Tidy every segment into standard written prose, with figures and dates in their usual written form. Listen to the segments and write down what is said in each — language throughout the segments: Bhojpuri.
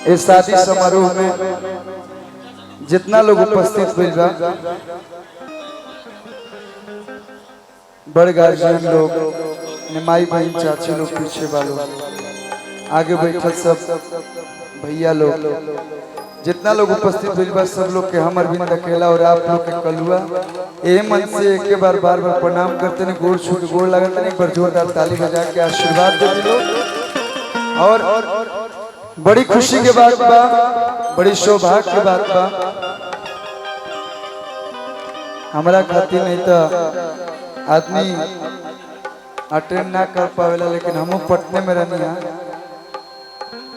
इस शादी समारोह में जितना लोग उपस्थित हुए बा, बड़े गार्जियन लोग, माई बहन चाची लोग, पीछे वालों, आगे बैठे सब भैया लोग, जितना लोग उपस्थित हुए बा सब लोग के हम अरविंद अकेला और आप लोग के कलुआ ए मन से एक बार बार बार प्रणाम करते हैं, गोड़ छू गोड़ लगाते हैं, एक बार जोरदार ताली बजा के आशीर्वाद देते लोग। और बड़ी खुशी के बात बा, बड़ी सौभाग्य के बात बा, हमारा खातिर नहीं तो आदमी अटेंड ना कर पावेला, लेकिन हम पटने में रहनी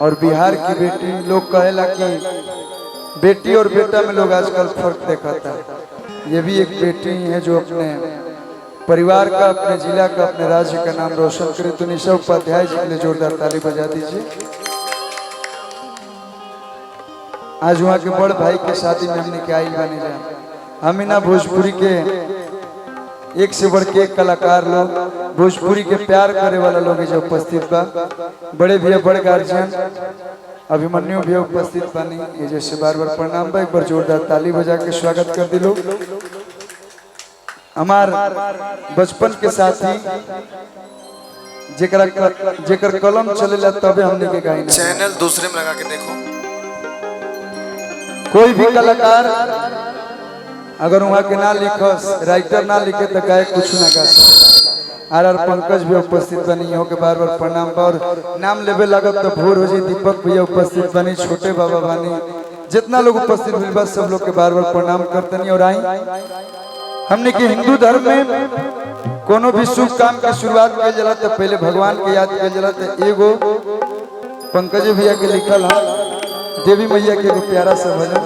और बिहार की बेटी लोग कहेला कि बेटी और बेटा में लोग आजकल फर्क दिखाता है। ये भी एक बेटी ही है जो अपने परिवार का, अपने जिला का, अपने राज्य का नाम रोशन करे। तो निशा उपाध्याय जी के लिए जोरदार ताली बजा दीजिए। आज वहाँ के बड़ भाई के शादी में हमने क्या ही बने जाए, हम ना भोजपुरी के एक से बढ़ के एक कलाकार लोग, भोजपुरी के प्यार करे वाला लोग जो उपस्थित बा, बड़े भैया, बड़े गार्जियन, अभिमन्यु भी उपस्थित बानी, ये जैसे बार बार प्रणाम बा, एक बार जोरदार ताली बजा के स्वागत कर दी लोग। हमार बचपन के साथी जेकर कलम चलेला तबे हमने के गाई चैनल दूसरे में लगा के देखो। कोई भी कलाकार अगर वहाँ के ना लिखस, राइटर ना लिखे तो गाय कुछ ना गा सकता। आर पंकज भी उपस्थित बनी, हो के बार बार प्रणाम बा, और नाम लेवे लगत तो भोर हो जाए। दीपक भैया उपस्थित बनी, छोटे बाबा बनी, जितना लोग उपस्थित हुए बस सब लोग के बार बार प्रणाम करते नहीं। और आई हमने के हिंदू धर्म में कोनो भी शुभ काम की शुरुआत किया जाला तो पहले भगवान के याद किया जाला। तो एगो पंकज भैया के लिखल है देवी मैया के एगो प्यारा सा भजन,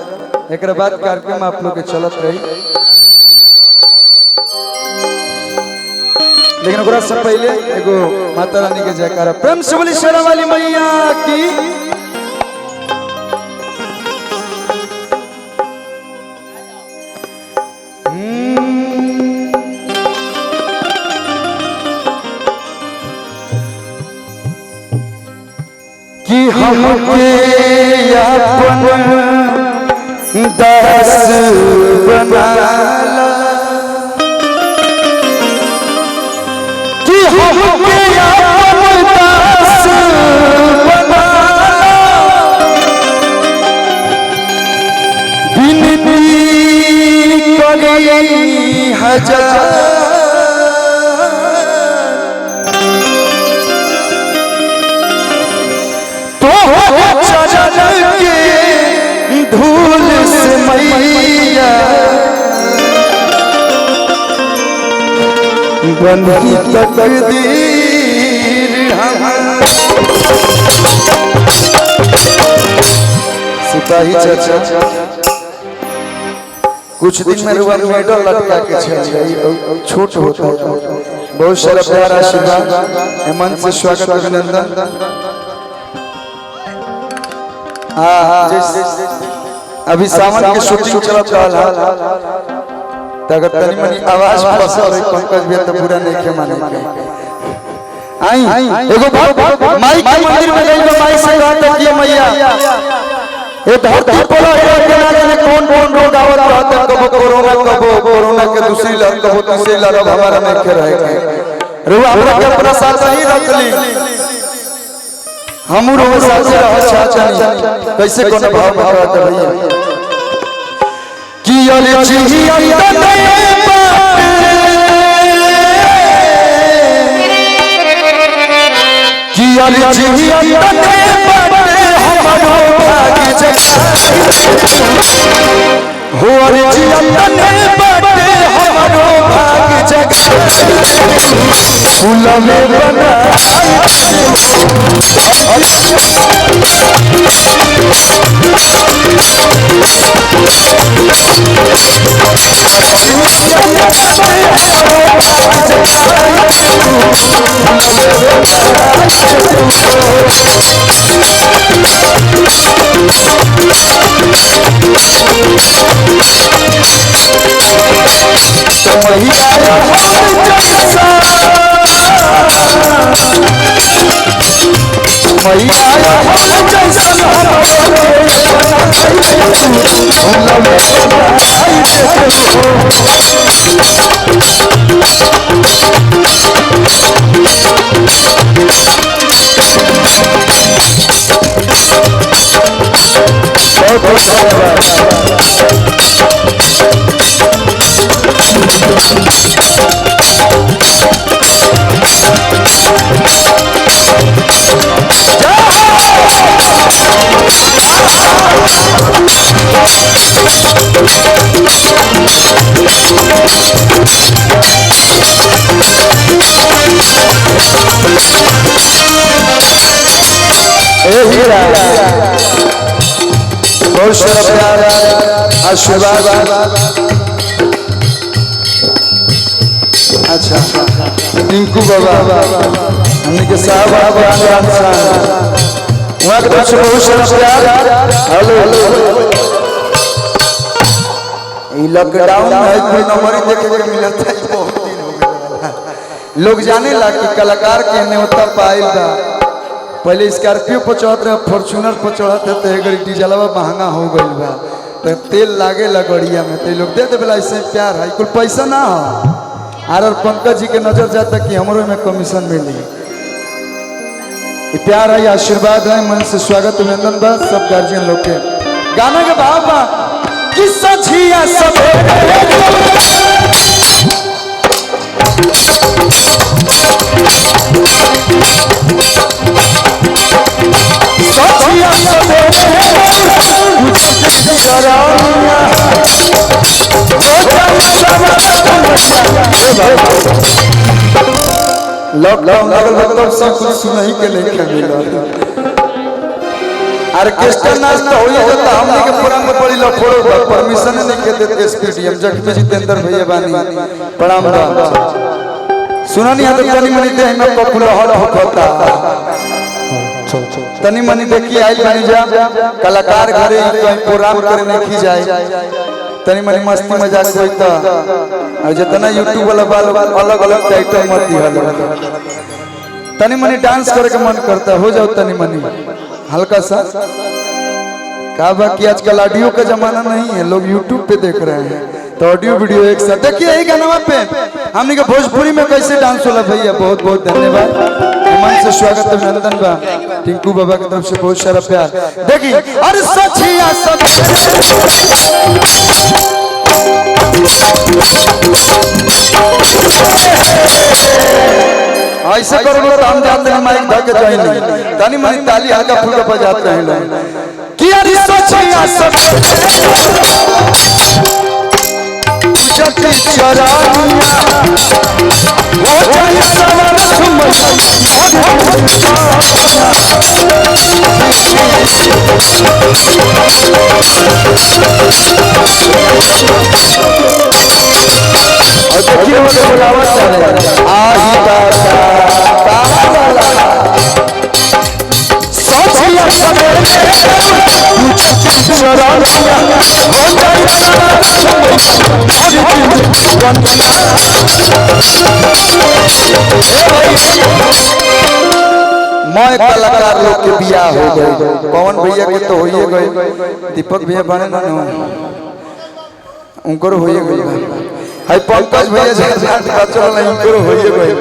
एक बाद कार्यक्रम आप लोग के चलत रही, लेकिन ओकरा से पहले एगो माता रानी के जयकारा प्रेम से बोली शेरा वाली मैया की। कि हमके अपन दास बनाला, कि हमके अपन दास बनाला, विनती करी हजार धूल से मैया बंधी तकदीर सिपाही चाचा कुछ दिन में रुआ मेडल लटका के चल गई, छोट होता है। बहुत सारा प्यार आशीर्वाद मन से स्वागत अभिनंदन। अभी सावन के शूटिंग चलत रहा, अगर तनी मनी आवाज पसंद है पंकज भी तो पूरा नहीं के माने आई एगो माई के मंदिर में गई, माई से कहता कि मैया ये धरती पर के ना जाने कौन कौन रोग आवत रहता, कबो कोरोना के दूसरी लहर, कबो तीसरी लहर हमारा में के रहे के रुआ अपना साथ ही रख ली, हम रोज साथे रह चाचा कैसे कोन भाव में कहत भैया कि अरे जी अंदर कि अरे जी अंदर हमारो भाग्य जगाई हो, अरे जी अंदर हमारो भाग्य जगाई फूल में बना मैया हम जैसन बहुत सारा प्यार आशीर्वाद। अच्छा टिंकू बाबा हमने के साहब वहाँ के तरफ से बहुत सारा प्यार। हेलो लॉकडाउन है कोई नंबर ही देखे के मिला था बहुत दिन हो गया। लोग जाने ला कि कलाकार के न्योता पाइल बा। पहले स्कॉर्पियो पर चढ़त रहे, फॉर्च्यूनर पर चढ़त है तो एक डीजलवा महंगा हो गई बा तो तेल लागे लगड़िया में तो लोग दे देला। इससे प्यार है कुल पैसा ना हो। और पंकज जी के नजर जाता कि हमरो में कमीशन मिली। प्यार है आशीर्वाद है। मन से स्वागत अभिनंदन बा सब गार्जियन लोग के। गाना के भाव बा कि सचिया सब लॉकडाउन मतलब सब कुछ सुनही के लेके मिला। ऑर्केस्ट्रा नाच तो होई जाता। हमने के प्रोग्राम में बड़ी लफड़ो बा परमिशन नहीं के देते एसपीडीएम जगह जितेंद्र भैया बानी प्रणाम बा सुना नहीं आता तनी मनी दे में पॉपुलर हट होता तनी मनी देखी आई बनी जा कलाकार घरे कहीं प्रोग्राम करे नहीं जाए तनी मनी मस्ती मजाक होई त और जितना यूट्यूब वाला अलग अलग टाइटल मत दिहल तनी मनी डांस करे के मन करता हो जाओ तनी मनी हल्का सा। कहा बा कि आजकल ऑडियो का जमाना नहीं है लोग यूट्यूब पे देख रहे हैं तो ऑडियो वीडियो एक साथ देखिए। यही गाना पे हमने के भोजपुरी में कैसे डांस होला भैया बहुत बहुत धन्यवाद। मन से स्वागत अभिनंदन बा टिंकू बाबा की तरफ से बहुत सारा प्यार। देखिए अरे सचिया सब ऐसे करो तो हम जानते हैं माइक धके जाए नहीं तनी मनी ताली हल्का फुल्का बजाते हैं लोग कि अरे सचिया सब चरानिया हो जाए सवर देखिए वो बुलावा चले आही बाता सचिया सवेरे चरानिया हो जाए मैं कलाकार लोग के बियाह हो गए पवन भैया के तो होइए गए दीपक भैया बने ना उनको होइए गए हाय पंकज भैया झाट बचल नहीं उनको होइए गए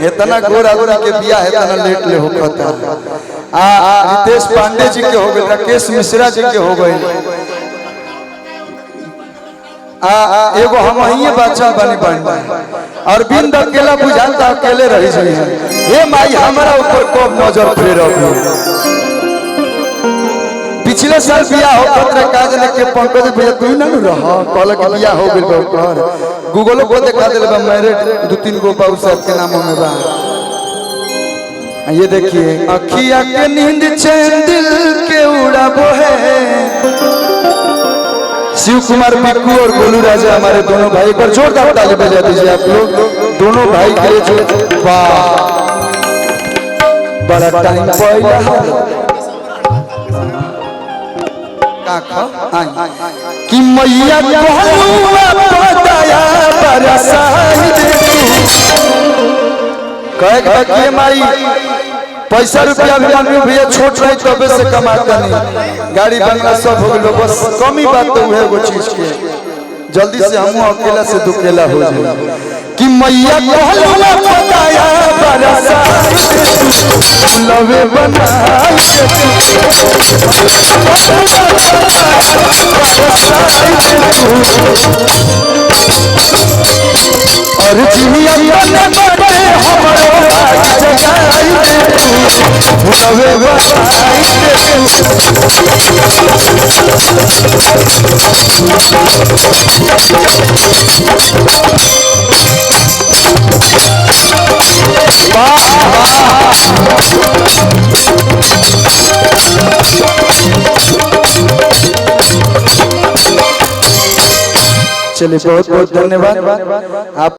इतना गोर आदमी के बियाह है इतना लेट ले होखता रितेश पांडे जी के हो गए राकेश मिश्रा जी के हो गए एगो हम ही बच्चा बनी अरविंद अकेला बुझाता अकेले रही जाए हे माई हमारा ऊपर कब नजर फेरब। पिछले साल बियाह हो पत्र काज ने के पंकज भैया तू ना रह कहल के बियाह हो गेल ओकर गूगल को देखा देले बा मैरिड 2-3 गो बाबू साहब के नाम में बा। ये देखिए अखिया के नींद चैन दिल के उड़ाबो है। शिव कुमार बिक्कू और गोलू राजा हमारे दोनों भाई पर जोरदार ताली बजा दीजिए आप लोग दोनों भाई के लिए। वाह बड़ा टाइम पहला कि मैया बताया बरसाई दे तू कहे कि माई पैसा रुपया भी मांगे भैया छोट रही तबे से कमाता नहीं, गाड़ी बंगला सब हो गलो, बस कमी बात तो है वो चीज के। जल्दी से हम अकेला से दुकेला हो जाए कि मैया कहला बताया बरसा लवे बनाई और जिया ने बड़े हमरो जगाई दे लवे बनाई चलिए बहुत बहुत धन्यवाद आप।